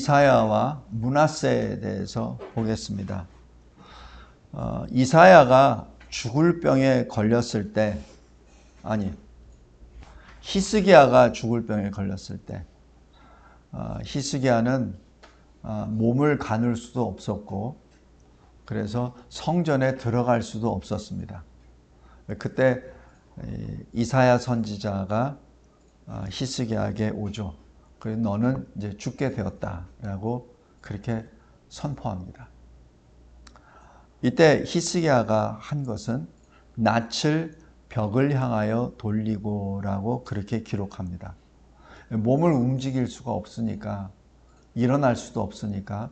이사야와 므낫세에 대해서 보겠습니다. 이사야가 죽을 병에 걸렸을 때, 히스기야가 죽을 병에 걸렸을 때, 히스기야는 몸을 가눌 수도 없었고, 그래서 성전에 들어갈 수도 없었습니다. 그때 이사야 선지자가 히스기야에게 오죠. 그래서 너는 이제 죽게 되었다라고 그렇게 선포합니다. 이때 히스기야가 한 것은 낯을 벽을 향하여 돌리고라고 그렇게 기록합니다. 몸을 움직일 수가 없으니까, 일어날 수도 없으니까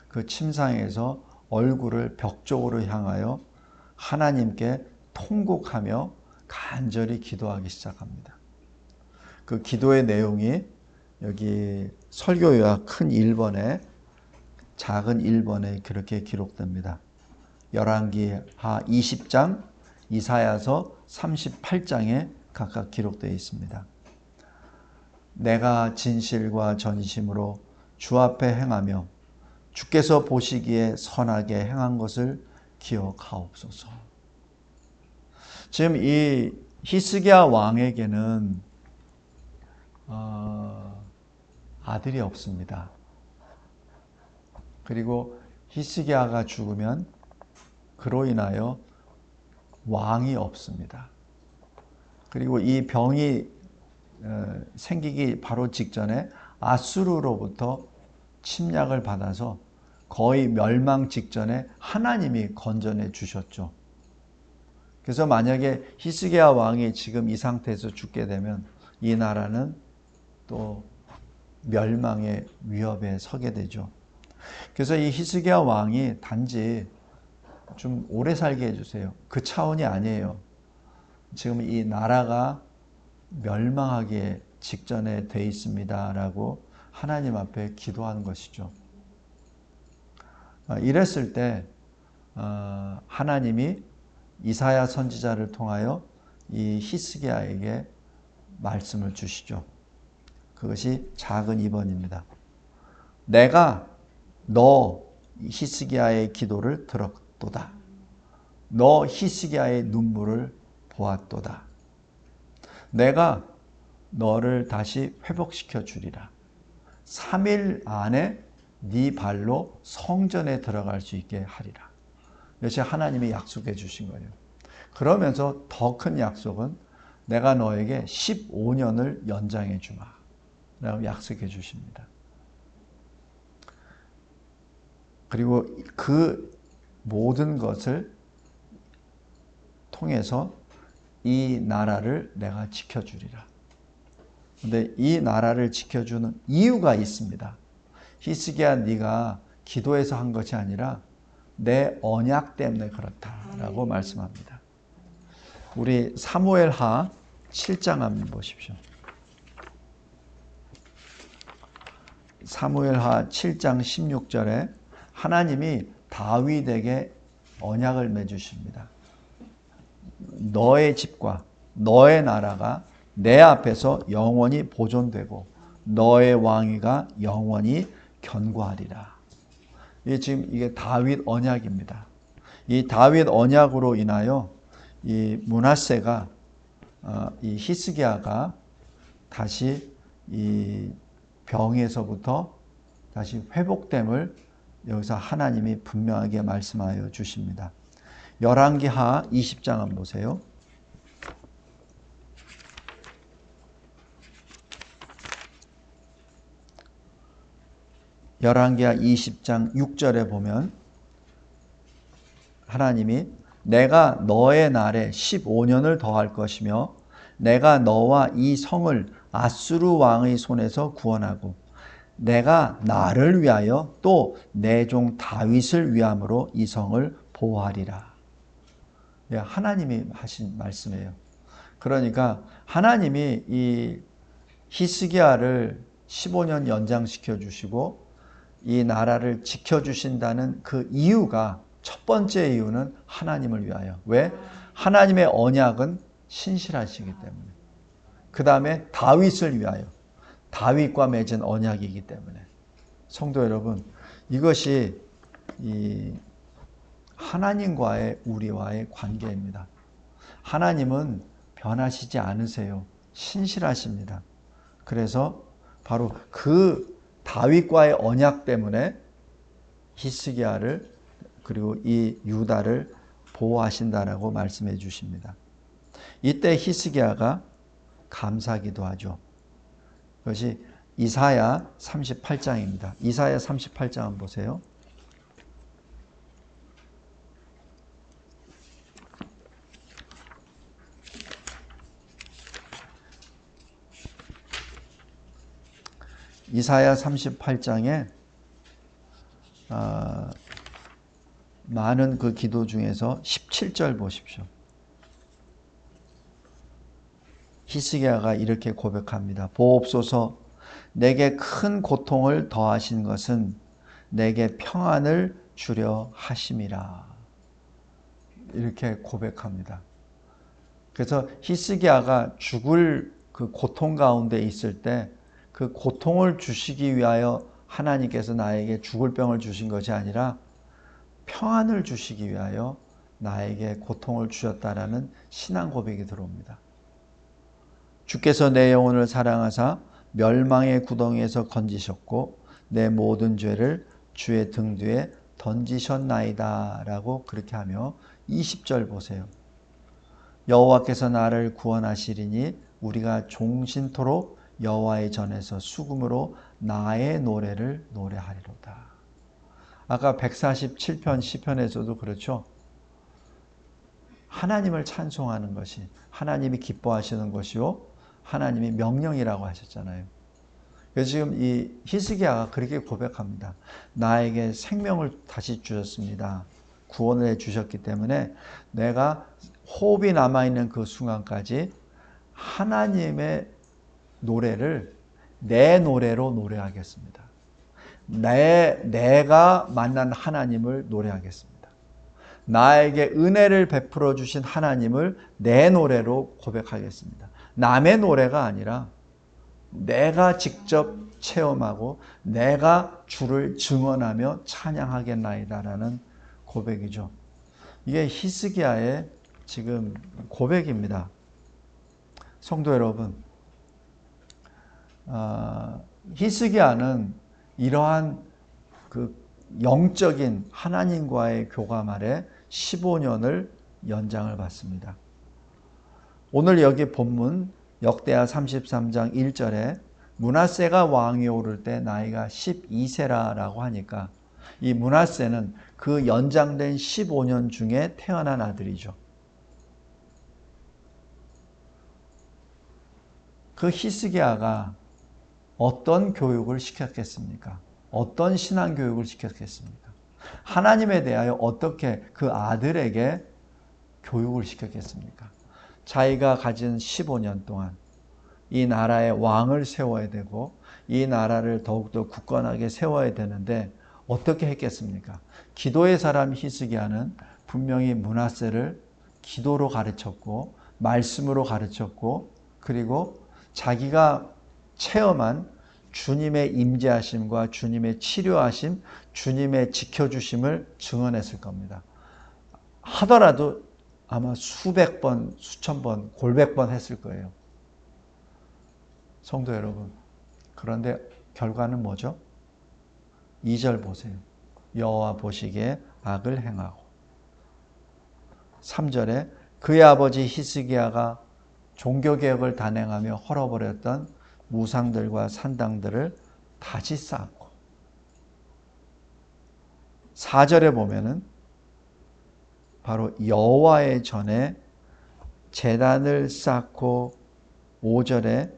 그 침상에서 얼굴을 벽 쪽으로 향하여 하나님께 통곡하며 간절히 기도하기 시작합니다. 그 기도의 내용이 여기 설교 요약 큰 1번에 작은 1번에 그렇게 기록됩니다. 열왕기하 20장, 이사야서 38장에 각각 기록되어 있습니다. 내가 진실과 전심으로 주 앞에 행하며 주께서 보시기에 선하게 행한 것을 기억하옵소서. 지금 이 히스기야 왕에게는 아들이 없습니다. 그리고 히스기야가 죽으면 그로 인하여 왕이 없습니다. 그리고 이 병이 생기기 바로 직전에 아수르로부터 침략을 받아서 거의 멸망 직전에 하나님이 건져내 주셨죠. 그래서 만약에 히스기야 왕이 지금 이 상태에서 죽게 되면 이 나라는 또 멸망의 위협에 서게 되죠. 그래서 이 히스기야 왕이 단지 좀 오래 살게 해주세요. 그 차원이 아니에요. 지금 이 나라가 멸망하기에 직전에 돼 있습니다라고 하나님 앞에 기도하는 것이죠. 이랬을 때 하나님이 이사야 선지자를 통하여 이 히스기야에게 말씀을 주시죠. 그것이 작은 2번입니다. 내가 너 히스기야의 기도를 들었도다. 너 히스기야의 눈물을 보았도다. 내가 너를 다시 회복시켜 주리라. 3일 안에 네 발로 성전에 들어갈 수 있게 하리라. 이것이 하나님이 약속해 주신 거예요. 그러면서 더 큰 약속은 내가 너에게 15년을 연장해 주마 라고 약속해 주십니다. 그리고 그 모든 것을 통해서 이 나라를 내가 지켜주리라. 근데 이 나라를 지켜주는 이유가 있습니다. 히스기야 네가 기도해서 한 것이 아니라 내 언약 때문에 그렇다라고 말씀합니다. 우리 사무엘하 7장 한번 보십시오. 사무엘하 7장 16절에 하나님이 다윗에게 언약을 맺으십니다. 너의 집과 너의 나라가 내 앞에서 영원히 보존되고 너의 왕위가 영원히 견고하리라. 이게 다윗 언약입니다. 이 다윗 언약으로 인하여 이 므낫세가 이 히스기야가 다시 이 병에서부터 다시 회복됨을 여기서 하나님이 분명하게 말씀하여 주십니다. 열왕기하 20장 한번 보세요. 열왕기하 20장 6절에 보면 하나님이 내가 너의 날에 15년을 더할 것이며 내가 너와 이 성을 아수르 왕의 손에서 구원하고 내가 나를 위하여 또 내 종 다윗을 위함으로 이 성을 보호하리라. 하나님이 하신 말씀이에요. 그러니까 하나님이 이 히스기야를 15년 연장시켜 주시고 이 나라를 지켜주신다는 그 이유가, 첫 번째 이유는 하나님을 위하여. 왜? 하나님의 언약은 신실하시기 때문에. 그 다음에 다윗을 위하여. 다윗과 맺은 언약이기 때문에. 성도 여러분, 이것이 이 하나님과의 우리와의 관계입니다. 하나님은 변하시지 않으세요. 신실하십니다. 그래서 바로 그 다윗과의 언약 때문에 히스기야를 그리고 이 유다를 보호하신다라고 말씀해 주십니다. 이때 히스기야가 감사기도 하죠. 그것이 이사야 38장입니다. 이사야 38장 한번 보세요. 이사야 38장에 많은 그 기도 중에서 17절 보십시오. 히스기야가 이렇게 고백합니다. 보옵소서, 내게 큰 고통을 더하신 것은 내게 평안을 주려 하심이라. 이렇게 고백합니다. 그래서 히스기야가 죽을 그 고통 가운데 있을 때 그 고통을 주시기 위하여 하나님께서 나에게 죽을 병을 주신 것이 아니라 평안을 주시기 위하여 나에게 고통을 주셨다라는 신앙 고백이 들어옵니다. 주께서 내 영혼을 사랑하사 멸망의 구덩이에서 건지셨고 내 모든 죄를 주의 등 뒤에 던지셨나이다 라고 그렇게 하며 20절 보세요. 여호와께서 나를 구원하시리니 우리가 종신토록 여호와의 전에서 수금으로 나의 노래를 노래하리로다. 아까 147편 시편에서도 그렇죠. 하나님을 찬송하는 것이 하나님이 기뻐하시는 것이요 하나님이 명령이라고 하셨잖아요. 그래서 지금 이 히스기야가 그렇게 고백합니다. 나에게 생명을 다시 주셨습니다. 구원을 해 주셨기 때문에 내가 호흡이 남아있는 그 순간까지 하나님의 노래를 내 노래로 노래하겠습니다. 내가 만난 하나님을 노래하겠습니다. 나에게 은혜를 베풀어 주신 하나님을 내 노래로 고백하겠습니다. 남의 노래가 아니라 내가 직접 체험하고 내가 주를 증언하며 찬양하겠나이다라는 고백이죠. 이게 히스기야의 지금 고백입니다. 성도 여러분, 히스기야는 이러한 그 영적인 하나님과의 교감 아래 15년을 연장을 받습니다. 오늘 여기 본문 역대하 33장 1절에 므낫세가 왕위에 오를 때 나이가 12세라라고 하니까 이 므낫세는 그 연장된 15년 중에 태어난 아들이죠. 그 히스기야가 어떤 교육을 시켰겠습니까? 어떤 신앙 교육을 시켰겠습니까? 하나님에 대하여 어떻게 그 아들에게 교육을 시켰겠습니까? 자기가 가진 15년 동안 이 나라의 왕을 세워야 되고 이 나라를 더욱더 굳건하게 세워야 되는데 어떻게 했겠습니까? 기도의 사람 히스기야는 분명히 므낫세를 기도로 가르쳤고 말씀으로 가르쳤고 그리고 자기가 체험한 주님의 임재하심과 주님의 치료하심, 주님의 지켜주심을 증언했을 겁니다. 하더라도 아마 수백 번, 수천 번, 골백 번 했을 거예요. 성도 여러분, 그런데 결과는 뭐죠? 2절 보세요. 여호와 보시기에 악을 행하고 3절에 그의 아버지 히스기야가 종교개혁을 단행하며 헐어버렸던 우상들과 산당들을 다시 쌓고 4절에 보면은 바로 여호와의 전에 제단을 쌓고 5절에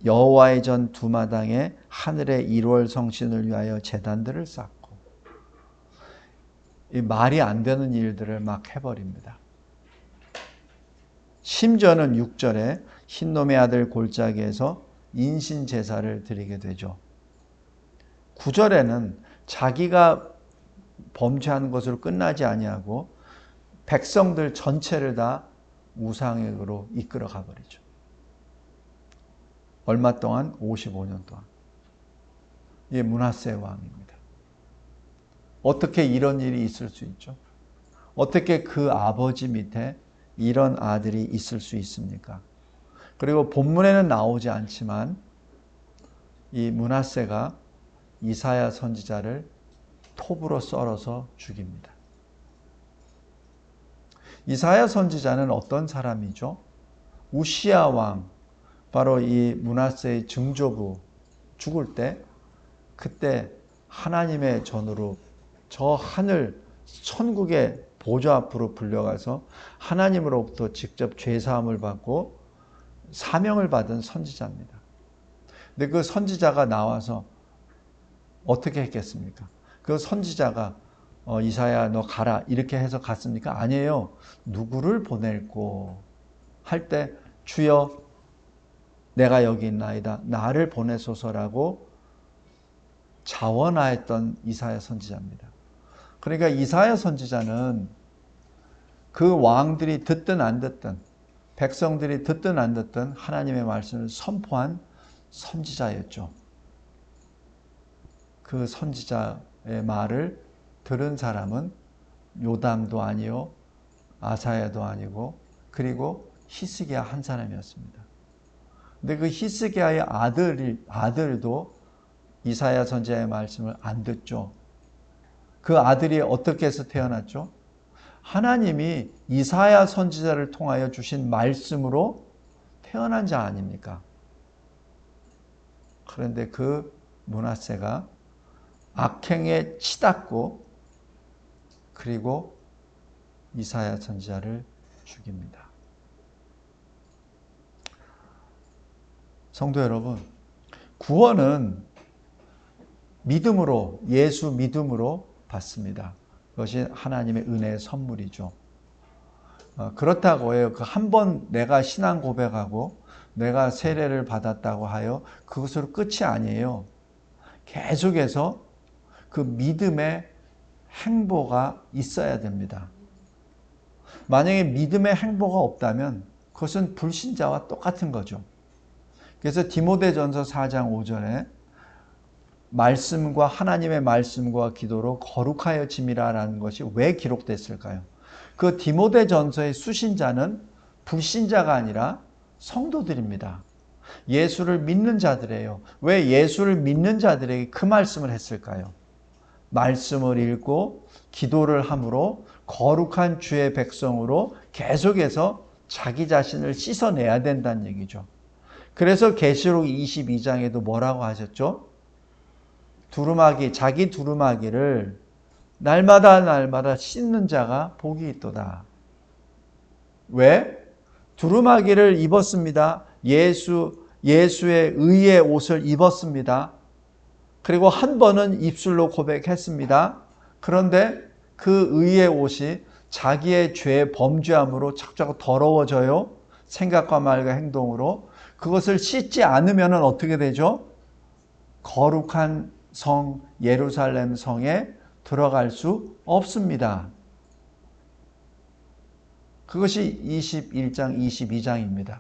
여호와의 전 두마당에 하늘의 1월 성신을 위하여 제단들을 쌓고 이 말이 안 되는 일들을 막 해버립니다. 심지어는 6절에 흰놈의 아들 골짜기에서 인신 제사를 드리게 되죠. 9절에는 자기가 범죄한 것으로 끝나지 아니하고 백성들 전체를 다 우상으로 이끌어 가버리죠. 얼마 동안? 55년 동안. 므낫세 왕입니다. 어떻게 이런 일이 있을 수 있죠? 어떻게 그 아버지 밑에 이런 아들이 있을 수 있습니까? 그리고 본문에는 나오지 않지만 이 므낫세가 이사야 선지자를 톱으로 썰어서 죽입니다. 이사야 선지자는 어떤 사람이죠? 우시야 왕, 바로 이 므낫세의 증조부 죽을 때, 그때 하나님의 전으로 저 하늘 천국의 보좌 앞으로 불려가서 하나님으로부터 직접 죄사함을 받고 사명을 받은 선지자입니다. 근데 그 선지자가 나와서 어떻게 했겠습니까? 그 선지자가 이사야 너 가라 이렇게 해서 갔습니까? 아니에요. 누구를 보낼꼬 할 때 주여 내가 여기 있나이다. 나를 보내소서라고 자원하였던 이사야 선지자입니다. 그러니까 이사야 선지자는 그 왕들이 듣든 안 듣든 백성들이 듣든 안 듣든 하나님의 말씀을 선포한 선지자였죠. 그 선지자의 말을 들은 사람은 요담도 아니요 아사야도 아니고 그리고 히스기야 한 사람이었습니다. 근데 그 히스기야의 아들도 이사야 선지자의 말씀을 안 듣죠. 그 아들이 어떻게 해서 태어났죠? 하나님이 이사야 선지자를 통하여 주신 말씀으로 태어난 자 아닙니까? 그런데 그 므낫세가 악행에 치닫고 그리고 이사야 선지자를 죽입니다. 성도 여러분, 구원은 믿음으로, 예수 믿음으로 받습니다. 그것이 하나님의 은혜의 선물이죠. 그렇다고 해요. 그 한 번 내가 신앙 고백하고 내가 세례를 받았다고 하여 그것으로 끝이 아니에요. 계속해서 그 믿음의 행보가 있어야 됩니다. 만약에 믿음의 행보가 없다면 그것은 불신자와 똑같은 거죠. 그래서 디모데전서 4장 5절에 말씀과 하나님의 말씀과 기도로 거룩하여 짐이라라는 것이 왜 기록됐을까요? 그 디모데전서의 수신자는 불신자가 아니라 성도들입니다. 예수를 믿는 자들이에요. 왜 예수를 믿는 자들에게 그 말씀을 했을까요? 말씀을 읽고 기도를 함으로 거룩한 주의 백성으로 계속해서 자기 자신을 씻어내야 된다는 얘기죠. 그래서 계시록 22장에도 뭐라고 하셨죠? 자기 두루마기를 날마다 씻는 자가 복이 있도다. 왜? 두루마기를 입었습니다. 예수의 의의 옷을 입었습니다. 그리고 한 번은 입술로 고백했습니다. 그런데 그 의의 옷이 자기의 죄 범죄함으로 자꾸 더러워져요. 생각과 말과 행동으로. 그것을 씻지 않으면 어떻게 되죠? 거룩한 성 예루살렘 성에 들어갈 수 없습니다. 그것이 21장 22장입니다.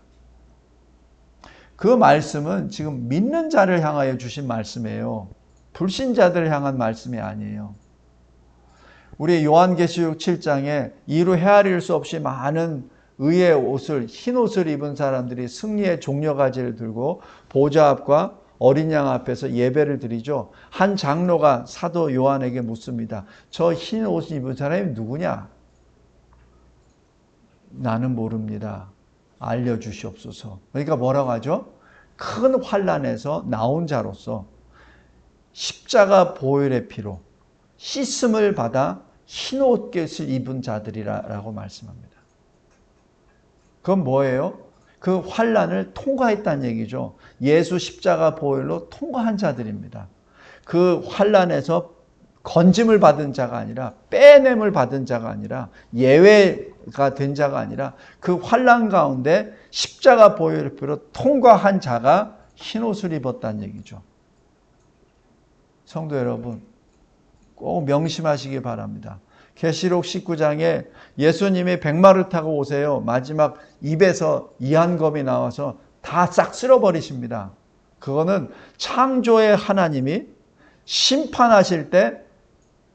그 말씀은 지금 믿는 자를 향하여 주신 말씀이에요. 불신자들을 향한 말씀이 아니에요. 우리 요한계시록 7장에 이루 헤아릴 수 없이 많은 의의 옷을, 흰 옷을 입은 사람들이 승리의 종려가지를 들고 보좌 앞과 어린 양 앞에서 예배를 드리죠. 한 장로가 사도 요한에게 묻습니다. 저 흰 옷을 입은 사람이 누구냐? 나는 모릅니다. 알려주시옵소서. 그러니까 뭐라고 하죠? 큰 환난에서 나온 자로서 십자가 보혈의 피로 씻음을 받아 흰 옷깃을 입은 자들이라고 말씀합니다. 그건 뭐예요? 그 환난을 통과했다는 얘기죠. 예수 십자가 보혈로 통과한 자들입니다. 그 환난에서 건짐을 받은 자가 아니라 빼냄을 받은 자가 아니라 예외가 된 자가 아니라 그 환난 가운데 십자가 보혈의 피로 통과한 자가 흰옷을 입었다는 얘기죠. 성도 여러분 꼭 명심하시기 바랍니다. 계시록 19장에 예수님이 백마를 타고 오세요. 마지막 입에서 이한검이 나와서 다 싹 쓸어버리십니다. 그거는 창조의 하나님이 심판하실 때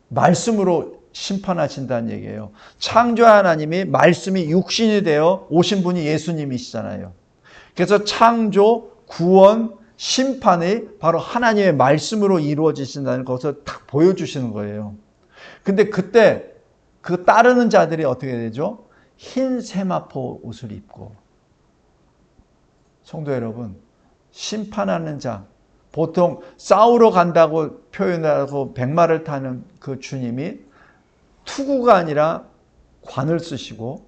말씀으로 심판하신다는 얘기예요. 창조 하나님이 말씀이 육신이 되어 오신 분이 예수님이시잖아요. 그래서 창조, 구원, 심판이 바로 하나님의 말씀으로 이루어지신다는 것을 딱 보여주시는 거예요. 근데 그때 그 따르는 자들이 어떻게 되죠? 흰 세마포 옷을 입고. 성도 여러분, 심판하는 자, 보통 싸우러 간다고 표현하고 백마를 타는 그 주님이 투구가 아니라 관을 쓰시고,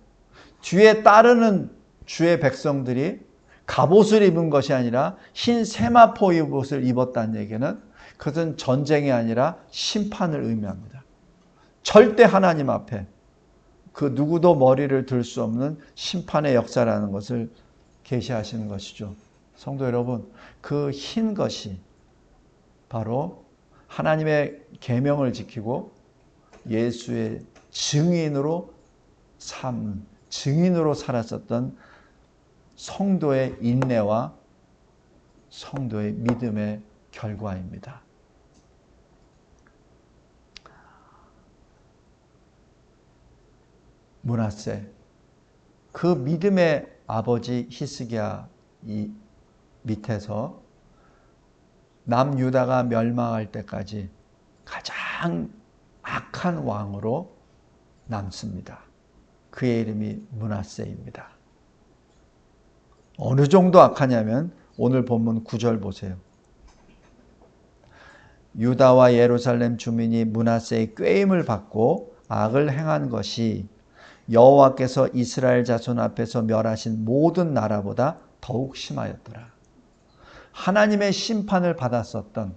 뒤에 따르는 주의 백성들이 갑옷을 입은 것이 아니라 흰 세마포 옷을 입었다는 얘기는 그것은 전쟁이 아니라 심판을 의미합니다. 절대 하나님 앞에 그 누구도 머리를 들 수 없는 심판의 역사라는 것을 계시하시는 것이죠. 성도 여러분, 그 흰 것이 바로 하나님의 계명을 지키고 예수의 증인으로 살았었던 성도의 인내와 성도의 믿음의 결과입니다. 므낫세, 그 믿음의 아버지 히스기야 이 밑에서 남유다가 멸망할 때까지 가장 악한 왕으로 남습니다. 그의 이름이 므낫세입니다. 어느 정도 악하냐면 오늘 본문 9절 보세요. 유다와 예루살렘 주민이 므낫세의 꾀임을 받고 악을 행한 것이 여호와께서 이스라엘 자손 앞에서 멸하신 모든 나라보다 더욱 심하였더라. 하나님의 심판을 받았었던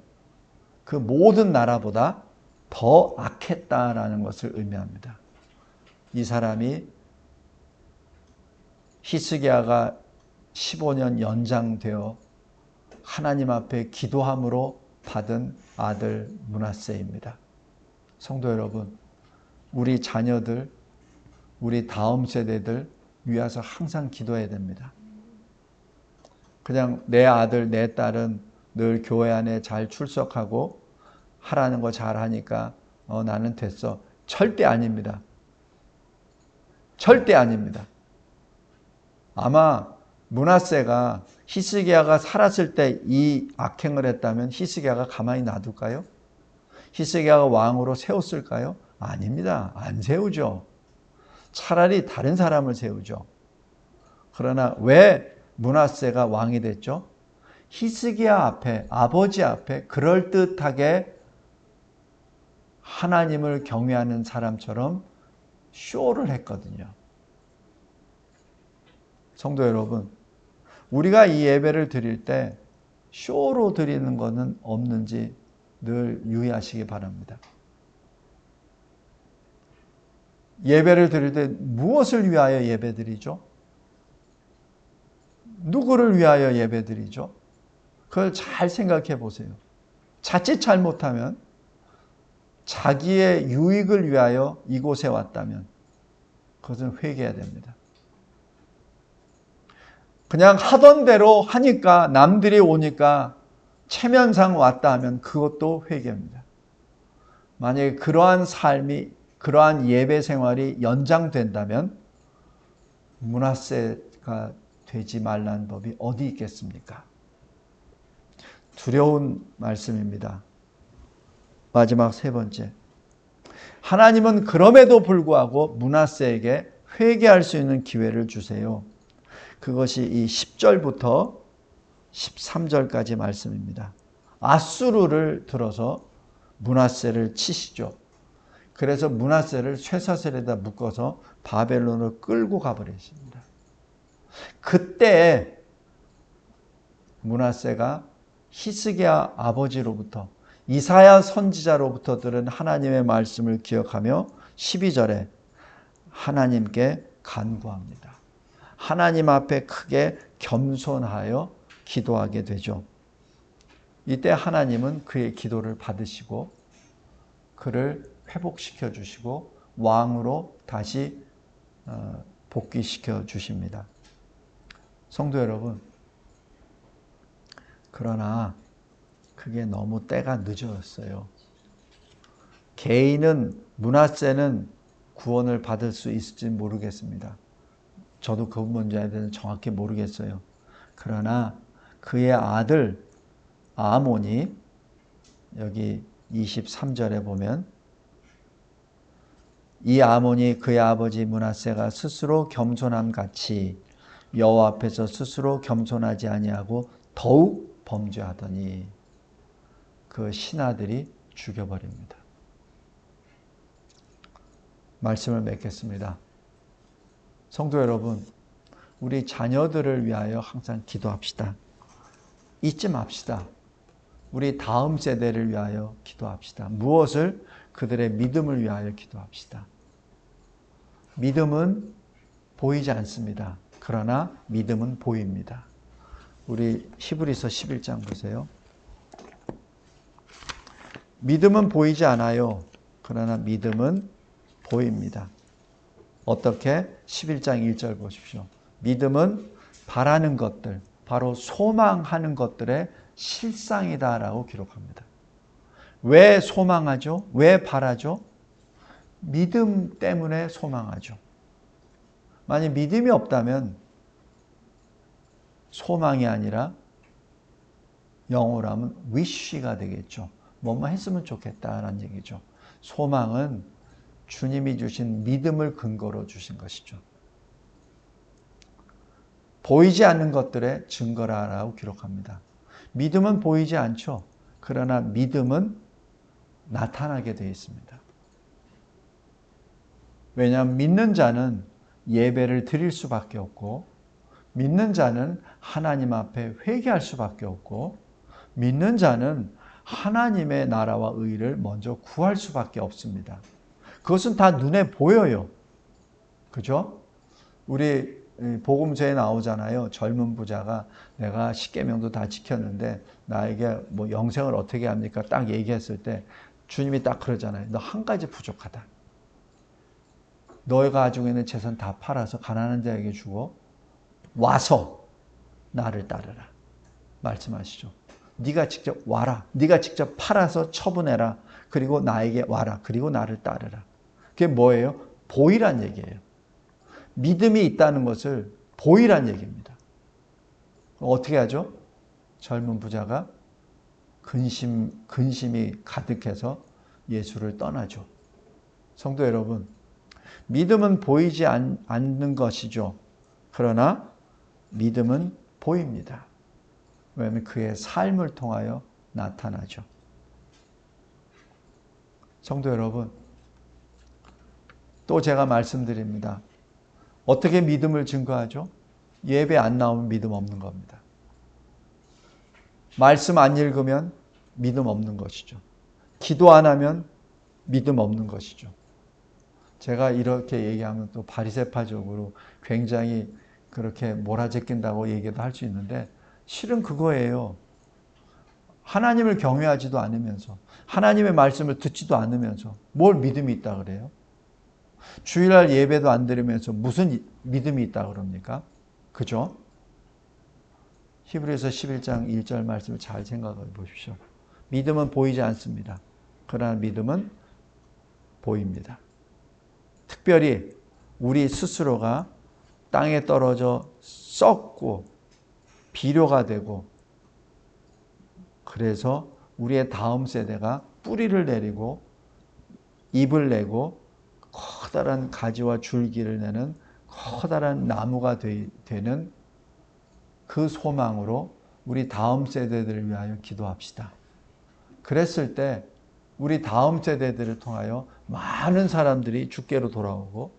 그 모든 나라보다 더 악했다라는 것을 의미합니다. 이 사람이 히스기야가 15년 연장되어 하나님 앞에 기도함으로 받은 아들 므낫세입니다. 성도 여러분, 우리 자녀들, 우리 다음 세대들 위해서 항상 기도해야 됩니다. 그냥 내 아들, 내 딸은 늘 교회 안에 잘 출석하고 하라는 거 잘하니까 나는 됐어. 절대 아닙니다. 절대 아닙니다. 아마 므낫세가 히스기야가 살았을 때 이 악행을 했다면 히스기야가 가만히 놔둘까요? 히스기야가 왕으로 세웠을까요? 아닙니다. 안 세우죠. 차라리 다른 사람을 세우죠. 그러나 왜 므낫세가 왕이 됐죠? 히스기야 앞에, 아버지 앞에 그럴듯하게 하나님을 경외하는 사람처럼 쇼를 했거든요. 성도 여러분, 우리가 이 예배를 드릴 때 쇼로 드리는 것은 없는지 늘 유의하시기 바랍니다. 예배를 드릴 때 무엇을 위하여 예배드리죠? 누구를 위하여 예배드리죠? 그걸 잘 생각해 보세요. 자칫 잘못하면 자기의 유익을 위하여 이곳에 왔다면 그것은 회개해야 됩니다. 그냥 하던 대로 하니까 남들이 오니까 체면상 왔다 하면 그것도 회개입니다. 만약에 그러한 삶이, 그러한 예배 생활이 연장된다면 므낫세가 되지 말라는 법이 어디 있겠습니까? 두려운 말씀입니다. 마지막 세 번째. 하나님은 그럼에도 불구하고 므낫세에게 회개할 수 있는 기회를 주세요. 그것이 이 10절부터 13절까지 말씀입니다. 아수르를 들어서 므낫세를 치시죠. 그래서 므낫세를 쇠사슬에다 묶어서 바벨론으로 끌고 가버리십니다. 그때 므낫세가 히스기야 아버지로부터, 이사야 선지자로부터 들은 하나님의 말씀을 기억하며 12절에 하나님께 간구합니다. 하나님 앞에 크게 겸손하여 기도하게 되죠. 이때 하나님은 그의 기도를 받으시고 그를 회복시켜 주시고 왕으로 다시 복귀시켜 주십니다. 성도 여러분, 그러나 그게 너무 때가 늦었어요. 개인은, 므낫세는 구원을 받을 수 있을지 모르겠습니다. 저도 그 문제에 대해서 정확히 모르겠어요. 그러나 그의 아들 아몬이 여기 23절에 보면 이 아몬이 그의 아버지 므낫세가 스스로 겸손함 같이 여호와 앞에서 스스로 겸손하지 아니하고 더욱 범죄하더니 그 신하들이 죽여버립니다. 말씀을 맺겠습니다. 성도 여러분, 우리 자녀들을 위하여 항상 기도합시다. 잊지 맙시다. 우리 다음 세대를 위하여 기도합시다. 무엇을? 그들의 믿음을 위하여 기도합시다. 믿음은 보이지 않습니다. 그러나 믿음은 보입니다. 우리 히브리서 11장 보세요. 믿음은 보이지 않아요. 그러나 믿음은 보입니다. 어떻게? 11장 1절 보십시오. 믿음은 바라는 것들, 바로 소망하는 것들의 실상이다라고 기록합니다. 왜 소망하죠? 왜 바라죠? 믿음 때문에 소망하죠. 만약 믿음이 없다면 소망이 아니라 영어로 하면 wish가 되겠죠. 뭐뭐 했으면 좋겠다라는 얘기죠. 소망은 주님이 주신 믿음을 근거로 주신 것이죠. 보이지 않는 것들의 증거라고 기록합니다. 믿음은 보이지 않죠. 그러나 믿음은 나타나게 되어 있습니다. 왜냐하면 믿는 자는 예배를 드릴 수밖에 없고, 믿는 자는 하나님 앞에 회개할 수밖에 없고, 믿는 자는 하나님의 나라와 의를 먼저 구할 수밖에 없습니다. 그것은 다 눈에 보여요. 그죠? 우리 복음서에 나오잖아요. 젊은 부자가 내가 십계명도 다 지켰는데 나에게 뭐 영생을 어떻게 합니까? 딱 얘기했을 때 주님이 딱 그러잖아요. 너 한 가지 부족하다. 너가 가지고 있는 재산 다 팔아서 가난한 자에게 주고 와서 나를 따르라. 말씀하시죠. 네가 직접 와라. 네가 직접 팔아서 처분해라. 그리고 나에게 와라. 그리고 나를 따르라. 그게 뭐예요? 보이란 얘기예요. 믿음이 있다는 것을 보이란 얘기입니다. 어떻게 하죠? 젊은 부자가 근심이 가득해서 예수를 떠나죠. 성도 여러분, 믿음은 보이지 않는 것이죠. 그러나 믿음은 보입니다. 왜냐하면 그의 삶을 통하여 나타나죠. 성도 여러분, 또 제가 말씀드립니다. 어떻게 믿음을 증거하죠? 예배 안 나오면 믿음 없는 겁니다. 말씀 안 읽으면 믿음 없는 것이죠. 기도 안 하면 믿음 없는 것이죠. 제가 이렇게 얘기하면 또 바리새파적으로 굉장히 그렇게 몰아제낀다고 얘기도 할 수 있는데 실은 그거예요. 하나님을 경외하지도 않으면서 하나님의 말씀을 듣지도 않으면서 뭘 믿음이 있다 그래요? 주일날 예배도 안 드리면서 무슨 믿음이 있다 그럽니까? 그죠? 히브리서 11장 1절 말씀을 잘 생각해 보십시오. 믿음은 보이지 않습니다. 그러나 믿음은 보입니다. 특별히 우리 스스로가 땅에 떨어져 썩고 비료가 되고 그래서 우리의 다음 세대가 뿌리를 내리고 잎을 내고 커다란 가지와 줄기를 내는 커다란 나무가 되는 그 소망으로 우리 다음 세대들을 위하여 기도합시다. 그랬을 때 우리 다음 세대들을 통하여 많은 사람들이 주께로 돌아오고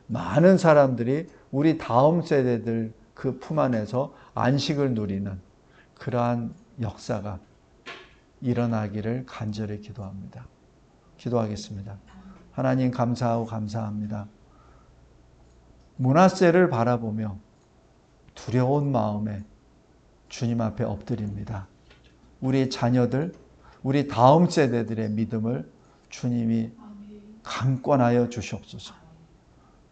많은 사람들이 우리 다음 세대들 그 품 안에서 안식을 누리는 그러한 역사가 일어나기를 간절히 기도합니다. 기도하겠습니다. 하나님 감사하고 감사합니다. 므낫세를 바라보며 두려운 마음에 주님 앞에 엎드립니다. 우리 자녀들, 우리 다음 세대들의 믿음을 주님이 강권하여 주시옵소서.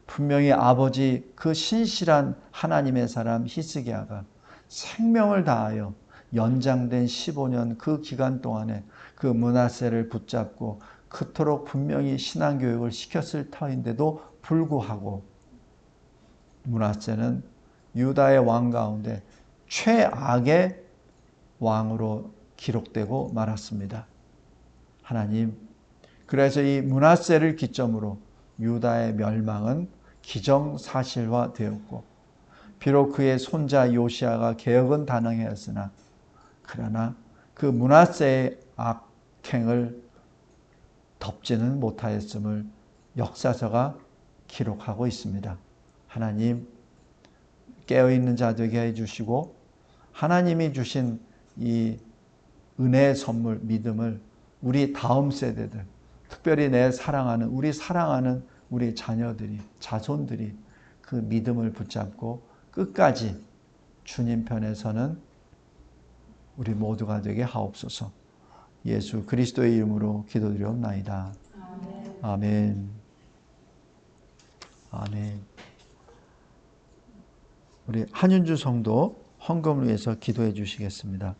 분명히 아버지 그 신실한 하나님의 사람 히스기야가 생명을 다하여 연장된 15년 그 기간 동안에 그 므낫세를 붙잡고 그토록 분명히 신앙교육을 시켰을 터인데도 불구하고 므낫세는 유다의 왕 가운데 최악의 왕으로 기록되고 말았습니다. 하나님, 그래서 이 므낫세를 기점으로 유다의 멸망은 기정사실화 되었고, 비록 그의 손자 요시아가 개혁은 단행하였으나 그러나 그 므낫세의 악행을 덮지는 못하였음을 역사서가 기록하고 있습니다. 하나님, 깨어있는 자 되게 해주시고 하나님이 주신 이 은혜의 선물, 믿음을 우리 다음 세대들, 특별히 내 사랑하는 우리 자녀들이, 자손들이 그 믿음을 붙잡고 끝까지 주님 편에 서는 우리 모두가 되게 하옵소서. 예수 그리스도의 이름으로 기도드리옵나이다. 아멘. 아멘. 우리 한윤주 성도 헌금을 위해서 기도해 주시겠습니다.